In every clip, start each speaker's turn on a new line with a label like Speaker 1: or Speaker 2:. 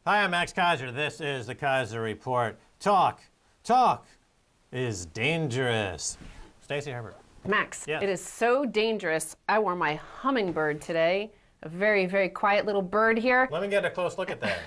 Speaker 1: Hi, I'm Max Keiser. This is the Keiser Report. Talk is dangerous. Stacy Herbert.
Speaker 2: Max,
Speaker 1: Yes.
Speaker 2: It is so dangerous. I wore my hummingbird today. A very, very quiet little bird here.
Speaker 1: Let me get a close look at that.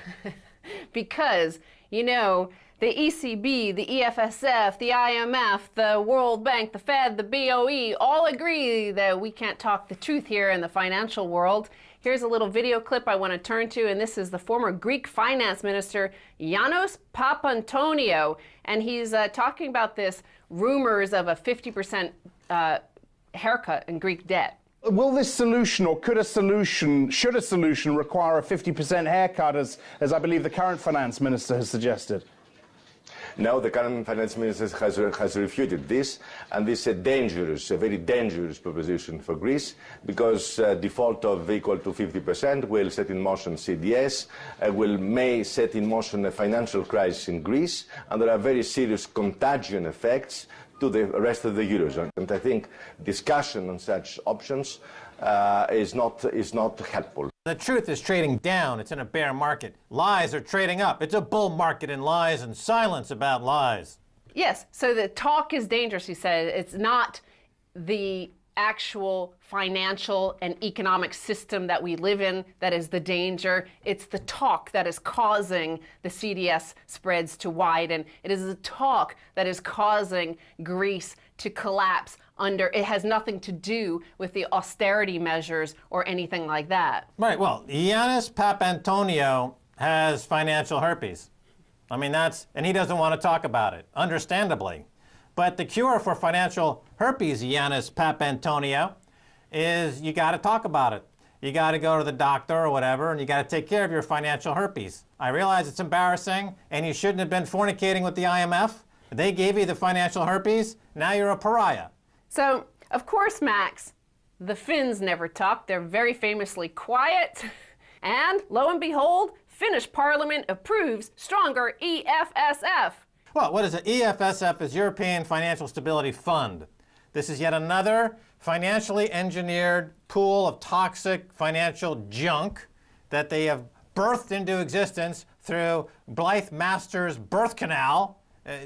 Speaker 2: Because, you know, the ECB, the EFSF, the IMF, the World Bank, the Fed, the BOE all agree that we can't talk the truth here in the financial world. Here's a little video clip I want to turn to, and this is the former Greek finance minister, Yanis Papantonio, and he's talking about this rumors of a 50% haircut in Greek debt.
Speaker 3: Will this solution, or should a solution require a 50% haircut, as I believe the current finance minister has suggested?
Speaker 4: No, the current finance minister has refuted this, and this is a very dangerous proposition for Greece, because default of equal to 50% will set in motion CDS, may set in motion a financial crisis in Greece, and there are very serious contagion effects to the rest of the Eurozone. And I think discussion on such options is not helpful.
Speaker 1: The truth is trading down. It's in a bear market. Lies are trading up. It's a bull market in lies and silence about lies.
Speaker 2: Yes, so the talk is dangerous, he said. It's not the actual financial and economic system that we live in that is the danger. It's the talk that is causing the CDS spreads to widen. It is the talk that is causing Greece to collapse under. It has nothing to do with the austerity measures or anything like that.
Speaker 1: Right, well, Yanis Papantonio has financial herpes. I mean, and he doesn't want to talk about it, understandably. But the cure for financial herpes, Yanis Papantonio, is you got to talk about it. You got to go to the doctor or whatever, and you got to take care of your financial herpes. I realize it's embarrassing, and you shouldn't have been fornicating with the IMF. They gave you the financial herpes. Now you're a pariah.
Speaker 2: So, of course, Max, the Finns never talk. They're very famously quiet. And lo and behold, Finnish Parliament approves stronger EFSF.
Speaker 1: Well, what is it? EFSF is European Financial Stability Fund. This is yet another financially engineered pool of toxic financial junk that they have birthed into existence through Blythe Masters' birth canal,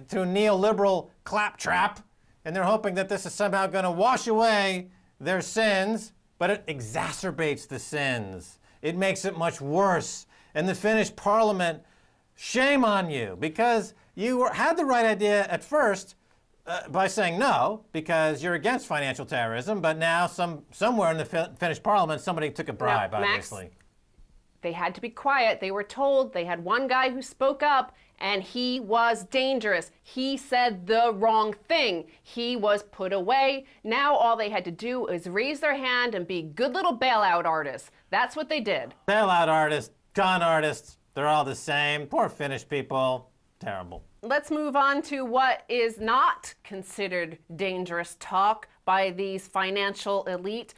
Speaker 1: through neoliberal claptrap, and they're hoping that this is somehow going to wash away their sins, but it exacerbates the sins. It makes it much worse. And the Finnish Parliament, shame on you, because you had the right idea at first by saying no, because you're against financial terrorism, but now somewhere in the Finnish Parliament, somebody took a bribe,
Speaker 2: now,
Speaker 1: obviously.
Speaker 2: Max, they had to be quiet. They were told. They had one guy who spoke up, and he was dangerous. He said the wrong thing. He was put away. Now all they had to do is raise their hand and be good little bailout artists. That's what they did.
Speaker 1: Bailout artists, con artists, they're all the same. Poor Finnish people. Terrible.
Speaker 2: Let's move on to what is not considered dangerous talk by these financial elite.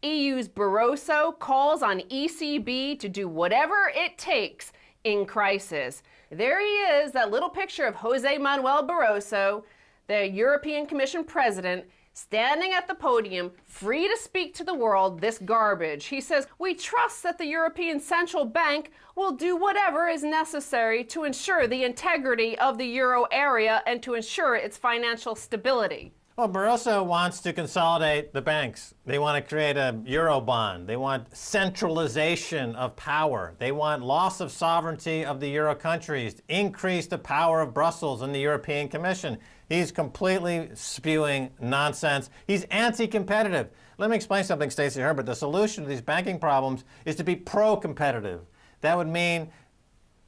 Speaker 2: EU's Barroso calls on ECB to do whatever it takes in crisis. There he is, that little picture of Jose Manuel Barroso, the European Commission president, standing at the podium, free to speak to the world this garbage. He says, "We trust that the European Central Bank will do whatever is necessary to ensure the integrity of the euro area and to ensure its financial stability."
Speaker 1: Well, Barroso wants to consolidate the banks. They want to create a Eurobond. They want centralization of power. They want loss of sovereignty of the Euro countries, increase the power of Brussels and the European Commission. He's completely spewing nonsense. He's anti-competitive. Let me explain something, Stacy Herbert. The solution to these banking problems is to be pro-competitive. That would mean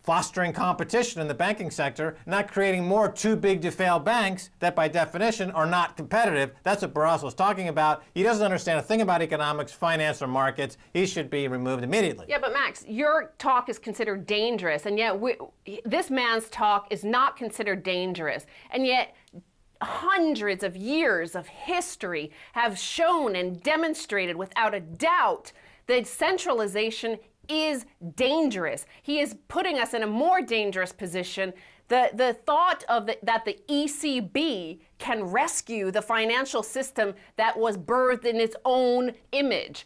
Speaker 1: fostering competition in the banking sector, not creating more too big to fail banks that by definition are not competitive. That's what Barroso's talking about. He doesn't understand a thing about economics, finance, or markets. He should be removed immediately.
Speaker 2: Yeah, but Max, your talk is considered dangerous, and yet this man's talk is not considered dangerous. And yet hundreds of years of history have shown and demonstrated without a doubt that centralization is dangerous. He is putting us in a more dangerous position. The thought of that the ECB can rescue the financial system that was birthed in its own image.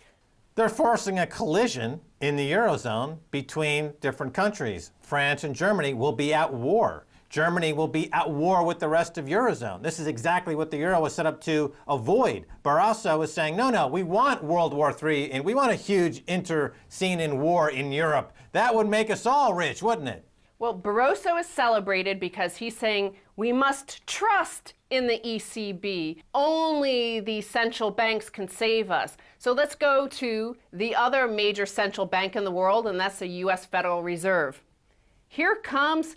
Speaker 1: They're forcing a collision in the Eurozone between different countries. France and Germany will be at war. Germany will be at war with the rest of Eurozone. This is exactly what the euro was set up to avoid. Barroso is saying, no, we want World War III, and we want a huge inter-scene in war in Europe. That would make us all rich, wouldn't it?
Speaker 2: Well, Barroso is celebrated because he's saying we must trust in the ECB. Only the central banks can save us. So let's go to the other major central bank in the world, and that's the U.S. Federal Reserve. Here comes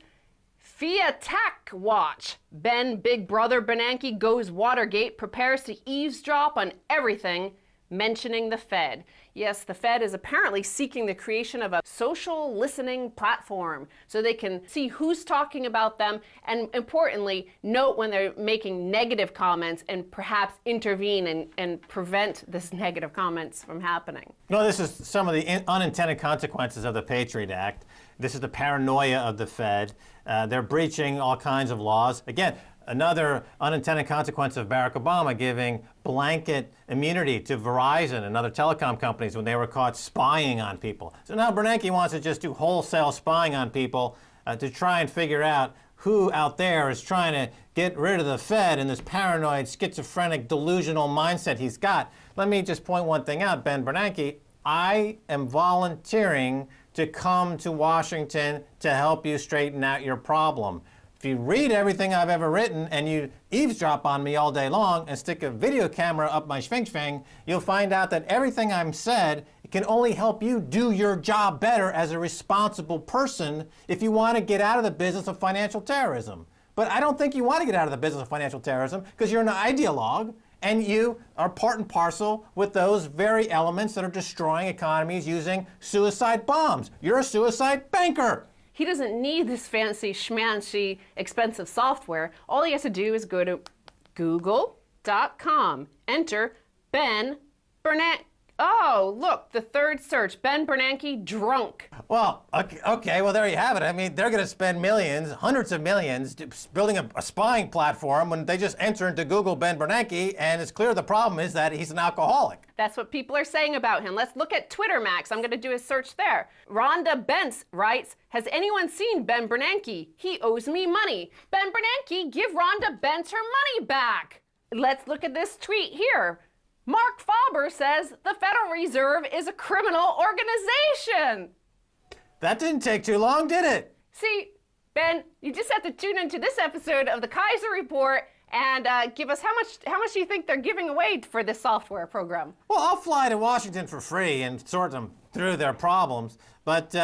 Speaker 2: Fiatak Watch. Ben Big Brother Bernanke goes Watergate, prepares to eavesdrop on everything, mentioning the Fed. Yes, the Fed is apparently seeking the creation of a social listening platform so they can see who's talking about them and, importantly, note when they're making negative comments and perhaps intervene and prevent this negative comments from happening.
Speaker 1: No, this is some of the unintended consequences of the Patriot Act. This is the paranoia of the Fed. They're breaching all kinds of laws. Again, another unintended consequence of Barack Obama giving blanket immunity to Verizon and other telecom companies when they were caught spying on people. So now Bernanke wants to just do wholesale spying on people to try and figure out who out there is trying to get rid of the Fed in this paranoid, schizophrenic, delusional mindset he's got. Let me just point one thing out, Ben Bernanke. I am volunteering to come to Washington to help you straighten out your problem. If you read everything I've ever written and you eavesdrop on me all day long and stick a video camera up my schwing, you'll find out that everything I've said can only help you do your job better as a responsible person if you want to get out of the business of financial terrorism. But I don't think you want to get out of the business of financial terrorism because you're an ideologue and you are part and parcel with those very elements that are destroying economies using suicide bombs. You're a suicide banker.
Speaker 2: He doesn't need this fancy schmancy expensive software. All he has to do is go to google.com, enter Ben Bernanke. Oh, look, the third search, Ben Bernanke drunk.
Speaker 1: Well, okay, well, there you have it. I mean, they're going to spend millions, hundreds of millions, building a spying platform when they just enter into Google Ben Bernanke, and it's clear the problem is that he's an alcoholic.
Speaker 2: That's what people are saying about him. Let's look at Twitter, Max. I'm going to do a search there. Rhonda Bentz writes, has anyone seen Ben Bernanke? He owes me money. Ben Bernanke, give Rhonda Bentz her money back. Let's look at this tweet here. Mark Faber says the Federal Reserve is a criminal organization.
Speaker 1: That didn't take too long, did it?
Speaker 2: See, Ben, you just have to tune into this episode of the Keiser Report and give us how much do you think they're giving away for this software program?
Speaker 1: Well, I'll fly to Washington for free and sort them through their problems. But,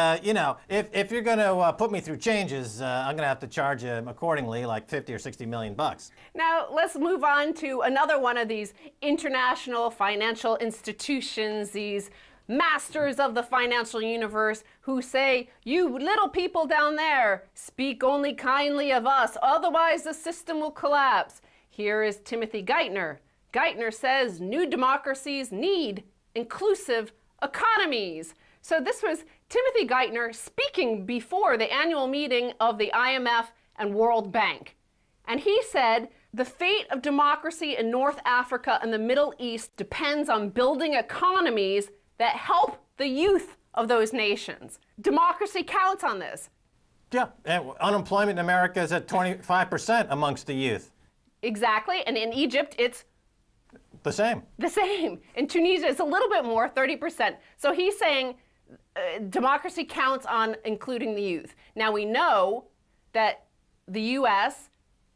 Speaker 1: if you're going to put me through changes, I'm going to have to charge you accordingly, like 50 or 60 million bucks.
Speaker 2: Now, let's move on to another one of these international financial institutions, these masters of the financial universe who say, you little people down there, speak only kindly of us, otherwise the system will collapse. Here is Timothy Geithner. Geithner says new democracies need inclusive economies. So this was Timothy Geithner speaking before the annual meeting of the IMF and World Bank. And he said, the fate of democracy in North Africa and the Middle East depends on building economies that help the youth of those nations. Democracy counts on this.
Speaker 1: Yeah, and unemployment in America is at 25% amongst the youth.
Speaker 2: Exactly, and in Egypt, it's
Speaker 1: the same.
Speaker 2: The same. In Tunisia, it's a little bit more, 30%. So he's saying democracy counts on including the youth. Now we know that the US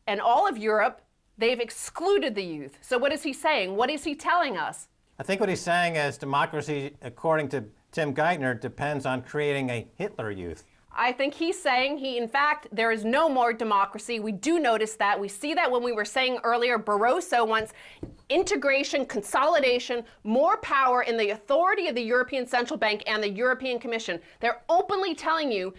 Speaker 2: and all of Europe, they've excluded the youth. So what is he saying? What is he telling us?
Speaker 1: I think what he's saying is democracy, according to Tim Geithner, depends on creating a Hitler youth.
Speaker 2: I think he's saying in fact, there is no more democracy. We do notice that. We see that when we were saying earlier, Barroso wants integration, consolidation, more power in the authority of the European Central Bank and the European Commission. They're openly telling you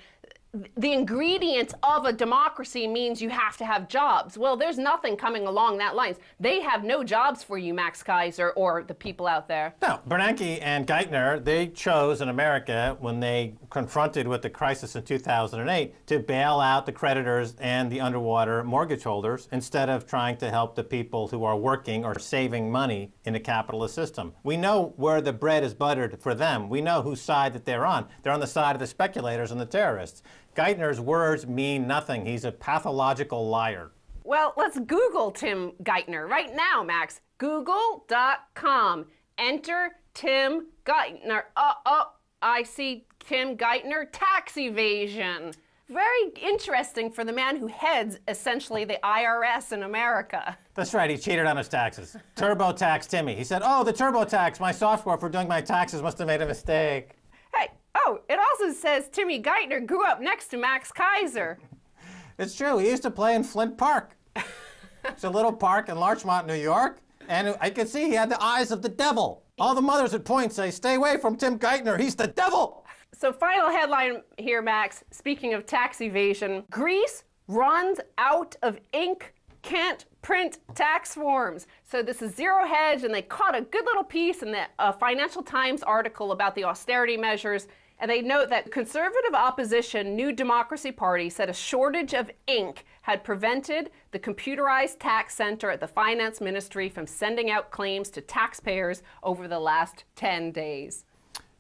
Speaker 2: the ingredient of a democracy means you have to have jobs. Well, there's nothing coming along that lines. They have no jobs for you, Max Keiser, or the people out there.
Speaker 1: No, Bernanke and Geithner, they chose in America, when they confronted with the crisis in 2008, to bail out the creditors and the underwater mortgage holders instead of trying to help the people who are working or saving money in a capitalist system. We know where the bread is buttered for them. We know whose side that they're on. They're on the side of the speculators and the terrorists. Geithner's words mean nothing. He's a pathological liar.
Speaker 2: Well, let's Google Tim Geithner right now, Max. Google.com. Enter Tim Geithner. I see Tim Geithner, tax evasion. Very interesting for the man who heads essentially the IRS in America.
Speaker 1: That's right, he cheated on his taxes. TurboTax Timmy. He said, oh, the TurboTax, my software for doing my taxes must have made a mistake.
Speaker 2: Hey, oh, it also says Timmy Geithner grew up next to Max Keiser.
Speaker 1: It's true, he used to play in Flint Park. It's a little park in Larchmont, New York, and I could see he had the eyes of the devil. All the mothers at Point say, stay away from Tim Geithner, he's the devil!
Speaker 2: So final headline here, Max. Speaking of tax evasion, Greece runs out of ink, can't print tax forms. So this is Zero Hedge, and they caught a good little piece in the Financial Times article about the austerity measures. And they note that conservative opposition New Democracy Party said a shortage of ink had prevented the computerized tax center at the Finance Ministry from sending out claims to taxpayers over the last 10 days.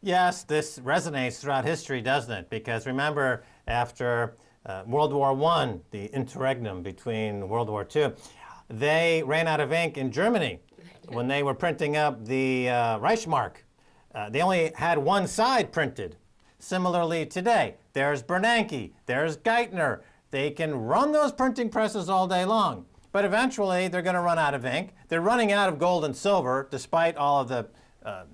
Speaker 1: Yes, this resonates throughout history, doesn't it? Because remember, after World War I, the interregnum between World War II, they ran out of ink in Germany when they were printing up the Reichsmark. They only had one side printed. Similarly today, there's Bernanke, there's Geithner. They can run those printing presses all day long, but eventually they're going to run out of ink. They're running out of gold and silver, despite all of the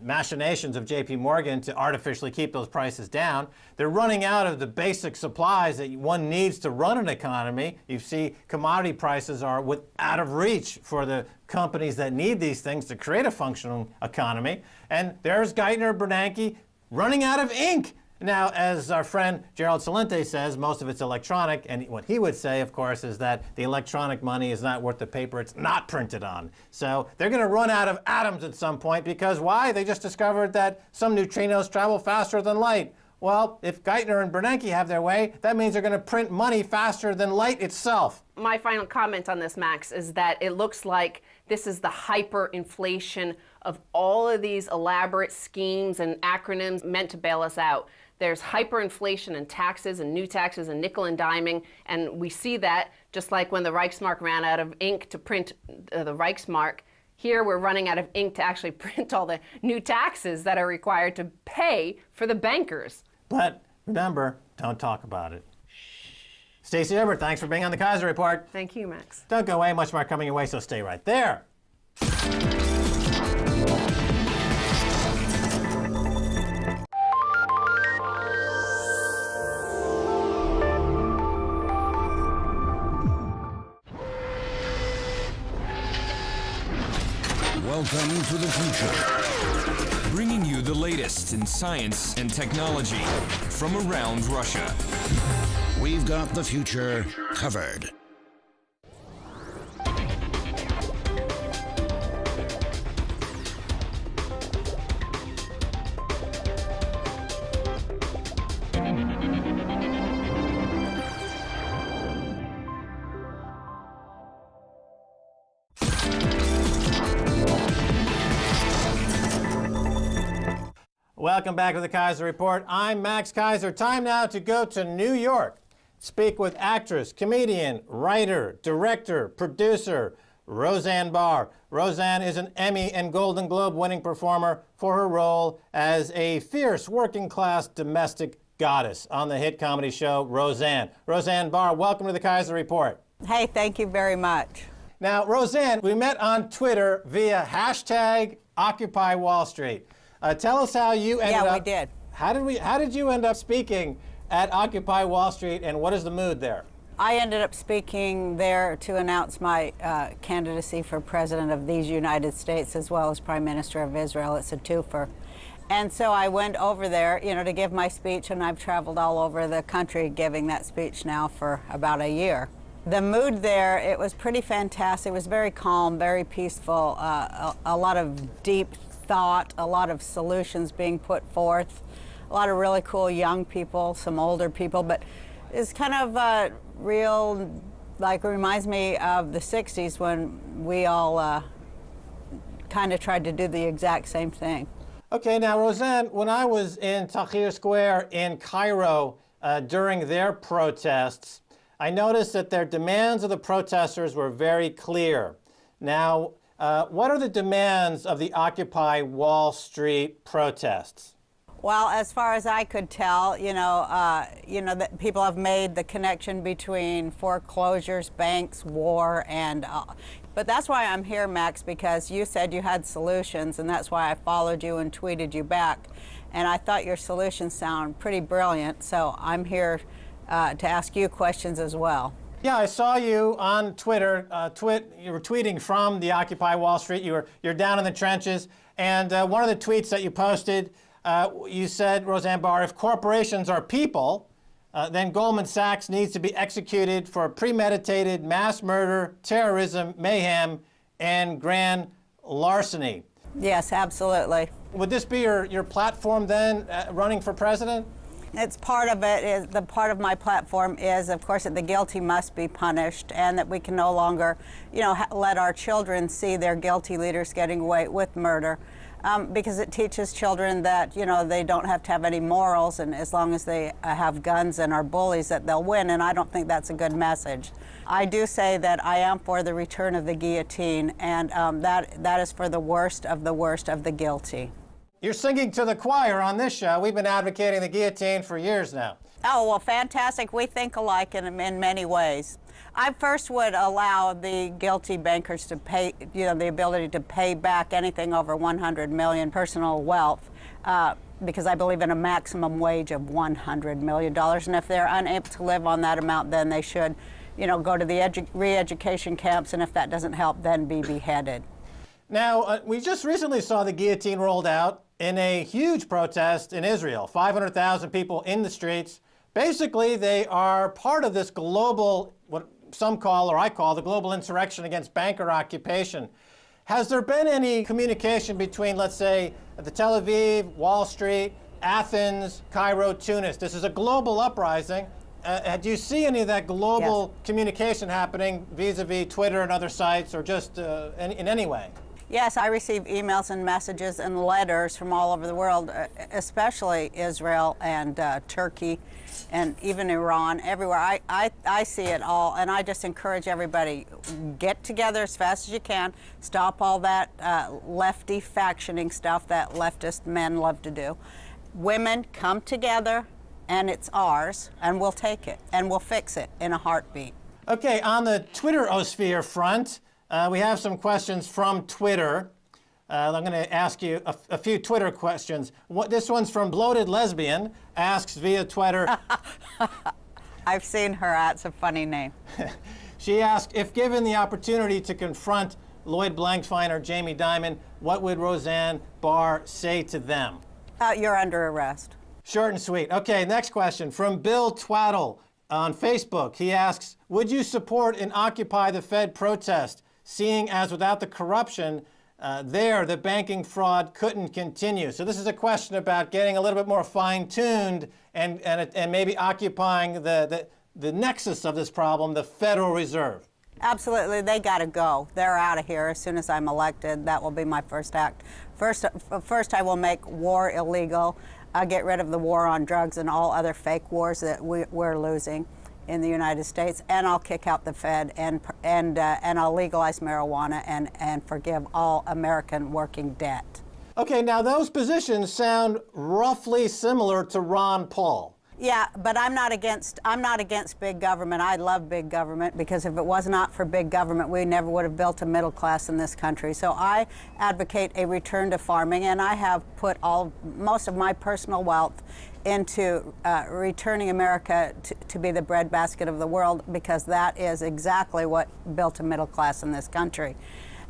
Speaker 1: machinations of J.P. Morgan to artificially keep those prices down. They're running out of the basic supplies that one needs to run an economy. You see commodity prices are out of reach for the companies that need these things to create a functional economy. And there's Geithner, Bernanke, running out of ink. Now, as our friend Gerald Celente says, most of it's electronic, and what he would say, of course, is that the electronic money is not worth the paper it's not printed on. So they're going to run out of atoms at some point, because why? They just discovered that some neutrinos travel faster than light. Well, if Geithner and Bernanke have their way, that means they're going to print money faster than light itself.
Speaker 2: My final comment on this, Max, is that it looks like this is the hyperinflation of all of these elaborate schemes and acronyms meant to bail us out. There's hyperinflation in taxes and new taxes and nickel and diming, and we see that just like when the Reichsmark ran out of ink to print the Reichsmark. Here we're running out of ink to actually print all the new taxes that are required to pay for the bankers.
Speaker 1: But remember, don't talk about it. Stacy Herbert, thanks for being on the Keiser Report.
Speaker 2: Thank you, Max.
Speaker 1: Don't go away, much more coming your way, so stay right there.
Speaker 5: Welcome to the future, bringing you the latest in science and technology from around Russia.
Speaker 6: We've got the future covered.
Speaker 1: Welcome back to the Keiser Report. I'm Max Keiser. Time now to go to New York. Speak with actress, comedian, writer, director, producer, Roseanne Barr. Roseanne is an Emmy and Golden Globe winning performer for her role as a fierce working-class domestic goddess on the hit comedy show Roseanne. Roseanne Barr, welcome to the Keiser Report.
Speaker 7: Hey, thank you very much.
Speaker 1: Now, Roseanne, we met on Twitter via hashtag Occupy Wall Street. Tell us how you ended up.
Speaker 7: Yeah, we did.
Speaker 1: How did you end up speaking at Occupy Wall Street, and what is the mood there?
Speaker 7: I ended up speaking there to announce my candidacy for President of these United States as well as Prime Minister of Israel. It's a twofer. And so I went over there, to give my speech, and I've traveled all over the country giving that speech now for about a year. The mood there, it was pretty fantastic. It was very calm, very peaceful, a lot of deep thought, a lot of solutions being put forth, a lot of really cool young people, some older people, but it's kind of real, reminds me of the 60s when we all kind of tried to do the exact same thing.
Speaker 1: Okay, now Roseanne, when I was in Tahrir Square in Cairo during their protests, I noticed that their demands of the protesters were very clear. Now, what are the demands of the Occupy Wall Street protests?
Speaker 7: Well, as far as I could tell, that people have made the connection between foreclosures, banks, war, and but that's why I'm here, Max, because you said you had solutions, and that's why I followed you and tweeted you back. And I thought your solutions sound pretty brilliant, so I'm here to ask you questions as well.
Speaker 1: Yeah, I saw you on Twitter. You were tweeting from the Occupy Wall Street. You're down in the trenches, and one of the tweets that you posted, you said, Roseanne Barr, if corporations are people, then Goldman Sachs needs to be executed for premeditated mass murder, terrorism, mayhem, and grand larceny.
Speaker 7: Yes, absolutely.
Speaker 1: Would this be your platform then, running for president?
Speaker 7: It's part of it. The part of my platform is, of course, that the guilty must be punished, and that we can no longer, let our children see their guilty leaders getting away with murder, because it teaches children that, they don't have to have any morals, and as long as they have guns and are bullies, that they'll win. And I don't think that's a good message. I do say that I am for the return of the guillotine, and that is for the worst of the guilty.
Speaker 1: You're singing to the choir on this show. We've been advocating the guillotine for years now.
Speaker 7: Oh, well, fantastic. We think alike in many ways. I first would allow the guilty bankers to pay, the ability to pay back anything over 100 million personal wealth, because I believe in a maximum wage of $100 million. And if they're unable to live on that amount, then they should, go to the re-education camps, and if that doesn't help, then be beheaded.
Speaker 1: Now, we just recently saw the guillotine rolled out in a huge protest in Israel. 500,000 people in the streets. Basically, they are part of this global, what some call, or I call, the global insurrection against banker occupation. Has there been any communication between, let's say, the Tel Aviv, Wall Street, Athens, Cairo, Tunis? This is a global uprising. Do you see any of that global communication happening vis-a-vis Twitter and other sites, or just in any way?
Speaker 7: Yes, I receive emails and messages and letters from all over the world, especially Israel and Turkey and even Iran, everywhere. I see it all, and I just encourage everybody, get together as fast as you can, stop all that lefty factioning stuff that leftist men love to do. Women, come together, and it's ours, and we'll take it, and we'll fix it in a heartbeat. Okay,
Speaker 1: on the Twitter-osphere front, we have some questions from Twitter. I'm going to ask you a few Twitter questions. This one's from Bloated Lesbian, asks via Twitter.
Speaker 7: I've seen her. That's a funny name.
Speaker 1: She asked, if given the opportunity to confront Lloyd Blankfein or Jamie Dimon, what would Roseanne Barr say to them?
Speaker 7: You're under arrest.
Speaker 1: Short and sweet. Okay, next question from Bill Twaddle on Facebook. He asks, would you support an Occupy the Fed protest, seeing as without the corruption, the banking fraud couldn't continue? So this is a question about getting a little bit more fine-tuned and maybe occupying the nexus of this problem, the Federal Reserve.
Speaker 7: Absolutely, they got to go. They're out of here as soon as I'm elected. That will be my first act. First I will make war illegal. I'll get rid of the war on drugs and all other fake wars that we're losing in the United States, and I'll kick out the Fed, and I'll legalize marijuana and forgive all American working debt.
Speaker 1: Okay, now those positions sound roughly similar to Ron Paul.
Speaker 7: Yeah, but I'm not against big government. I love big government, because if it was not for big government, we never would have built a middle class in this country. So I advocate a return to farming, and I have put most of my personal wealth into returning America to be the breadbasket of the world, because that is exactly what built a middle class in this country.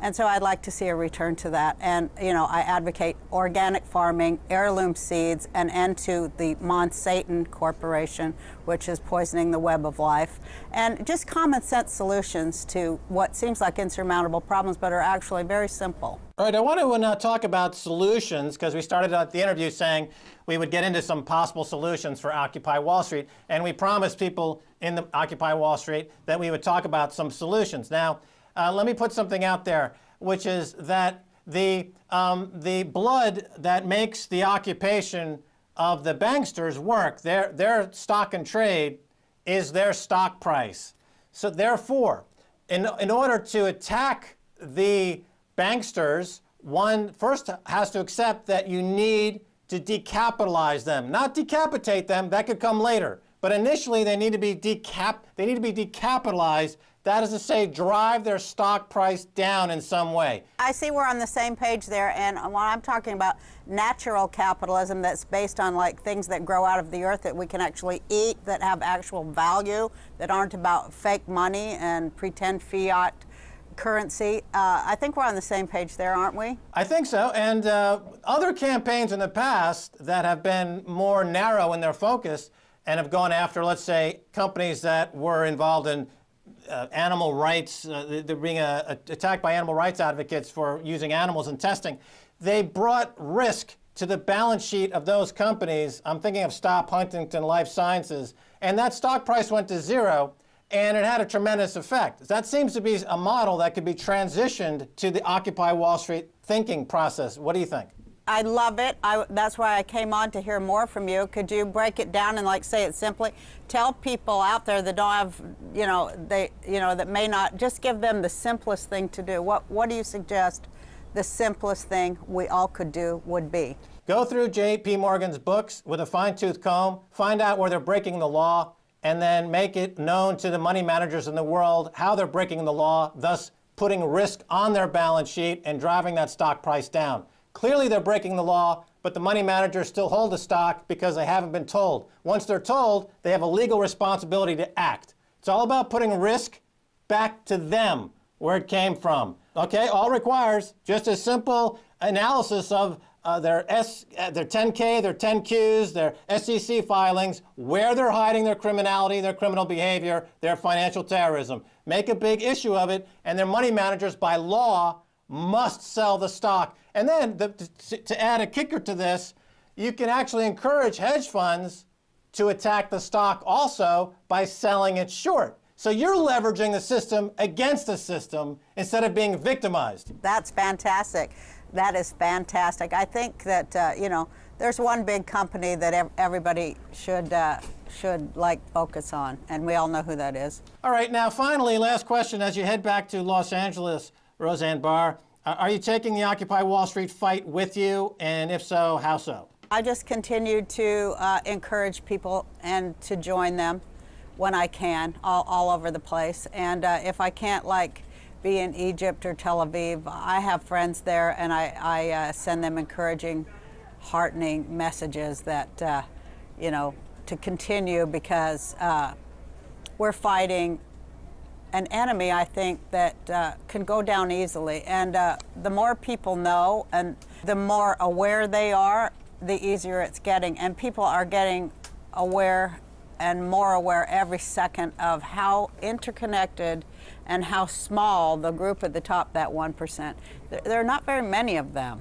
Speaker 7: And so I'd like to see a return to that. And, you know, I advocate organic farming, heirloom seeds, and end to the Monsanto Corporation, which is poisoning the web of life. And just common sense solutions to what seems like insurmountable problems, but are actually very simple.
Speaker 1: All right, I want to now talk about solutions, because we started out the interview saying we would get into some possible solutions for Occupy Wall Street, and we promised people in the Occupy Wall Street that we would talk about some solutions. Now, let me put something out there, which is that the blood that makes the occupation of the banksters work, their stock and trade is their stock price. So therefore, in order to attack the banksters, one first has to accept that you need to decapitalize them, not decapitate them. That could come later. But initially, they need to be decapitalized. That is to say, drive their stock price down in some way.
Speaker 7: I see we're on the same page there, and when I'm talking about natural capitalism that's based on like things that grow out of the earth that we can actually eat, that have actual value, that aren't about fake money and pretend fiat currency. I think we're on the same page there, aren't we?
Speaker 1: I think so. And other campaigns in the past that have been more narrow in their focus and have gone after, let's say, companies that were involved in animal rights, they're being attacked by animal rights advocates for using animals in testing. They brought risk to the balance sheet of those companies. I'm thinking of Stop Huntington Life Sciences, and that stock price went to zero, and it had a tremendous effect. That seems to be a model that could be transitioned to the Occupy Wall Street thinking process. What do you think?
Speaker 7: I love it. That's why I came on to hear more from you. Could you break it down and like say it simply? Tell people out there that don't have, that may not, just give them the simplest thing to do. What do you suggest the simplest thing we all could do would be?
Speaker 1: Go through J.P. Morgan's books with a fine-tooth comb, find out where they're breaking the law, and then make it known to the money managers in the world how they're breaking the law, thus putting risk on their balance sheet and driving that stock price down. Clearly they're breaking the law, but the money managers still hold the stock because they haven't been told. Once they're told, they have a legal responsibility to act. It's all about putting risk back to them where it came from. Okay, all requires just a simple analysis of their 10K, their 10Qs, their SEC filings, where they're hiding their criminality, their criminal behavior, their financial terrorism. Make a big issue of it, and their money managers, by law, must sell the stock. And then, to add a kicker to this, you can actually encourage hedge funds to attack the stock also by selling it short. So you're leveraging the system against the system instead of being victimized.
Speaker 7: That's fantastic. That is fantastic. I think that, there's one big company that everybody should focus on, and we all know who that is.
Speaker 1: All right, now finally, last question. As you head back to Los Angeles, Roseanne Barr, are you taking the Occupy Wall Street fight with you? And if so, how so?
Speaker 7: I just continue to encourage people and to join them when I can, all over the place. And if I can't, be in Egypt or Tel Aviv, I have friends there, and I send them encouraging, heartening messages that, to continue, because we're fighting an enemy, I think, that can go down easily. And the more people know and the more aware they are, the easier it's getting. And people are getting aware and more aware every second of how interconnected and how small the group at the top, that 1%. There are not very many of them.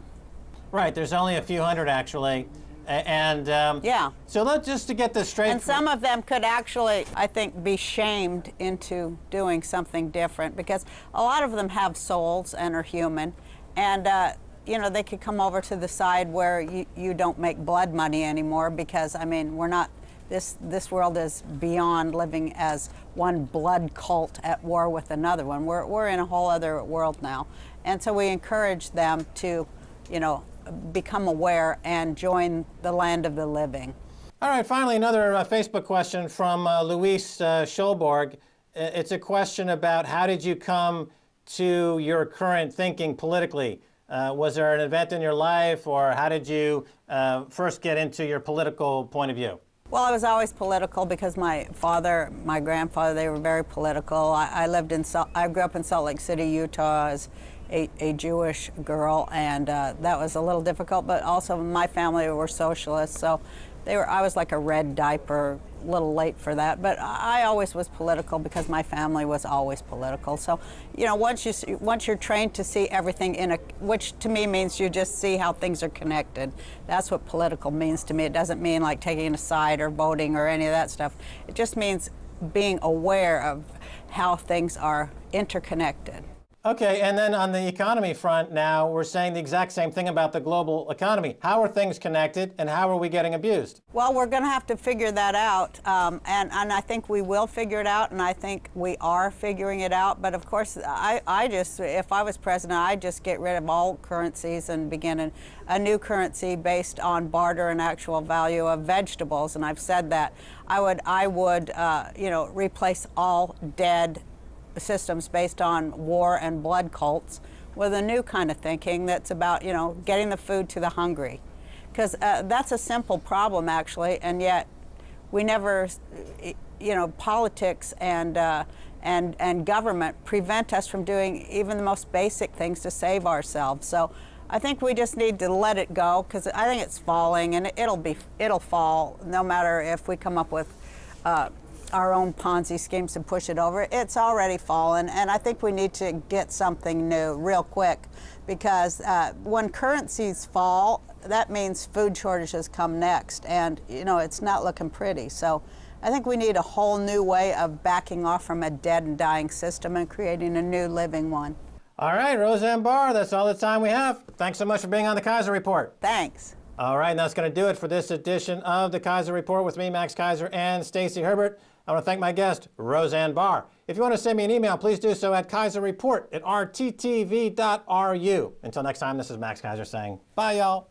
Speaker 1: Right, there's only a few hundred actually. And
Speaker 7: yeah.
Speaker 1: So let's just to get this straight.
Speaker 7: And some of them could actually, I think, be shamed into doing something different, because a lot of them have souls and are human. And, they could come over to the side where you don't make blood money anymore, because, we're not, this world is beyond living as one blood cult at war with another one. We're in a whole other world now. And so we encourage them to, become aware and join the land of the living.
Speaker 1: All right, finally, another Facebook question from Luis Schulborg. It's a question about how did you come to your current thinking politically? Was there an event in your life, or how did you first get into your political point of view?
Speaker 7: Well, I was always political because my father, my grandfather, they were very political. I grew up in Salt Lake City, Utah, as a Jewish girl, and that was a little difficult. But also, my family were socialists, so I was like a red diaper. A little late for that, but I always was political because my family was always political. So, you know, once you're trained to see everything which to me means you just see how things are connected. That's what political means to me. It doesn't mean like taking a side or voting or any of that stuff. It just means being aware of how things are interconnected.
Speaker 1: Okay, and then on the economy front now, we're saying the exact same thing about the global economy. How are things connected, and how are we getting abused?
Speaker 7: Well, we're going to have to figure that out, and I think we will figure it out, and I think we are figuring it out. But of course, if I was president, I'd just get rid of all currencies and begin a new currency based on barter and actual value of vegetables. And I've said that I would replace all dead systems based on war and blood cults with a new kind of thinking that's about, you know, getting the food to the hungry. Because that's a simple problem, actually, and yet we never, you know, politics and government prevent us from doing even the most basic things to save ourselves. So I think we just need to let it go, because I think it's falling, and it'll fall no matter if we come up with our own Ponzi schemes to push it over. It's already fallen, and I think we need to get something new real quick, because when currencies fall, that means food shortages come next, and you know, it's not looking pretty. So I think we need a whole new way of backing off from a dead and dying system and creating a new living one.
Speaker 1: All right, Roseanne Barr, that's all the time we have. Thanks so much for being on the Keiser Report.
Speaker 7: Thanks.
Speaker 1: All right, and that's going to do it for this edition of the Keiser Report with me, Max Keiser, and Stacy Herbert. I want to thank my guest, Roseanne Barr. If you want to send me an email, please do so at keiserreport@rttv.ru. Until next time, this is Max Keiser saying bye, y'all.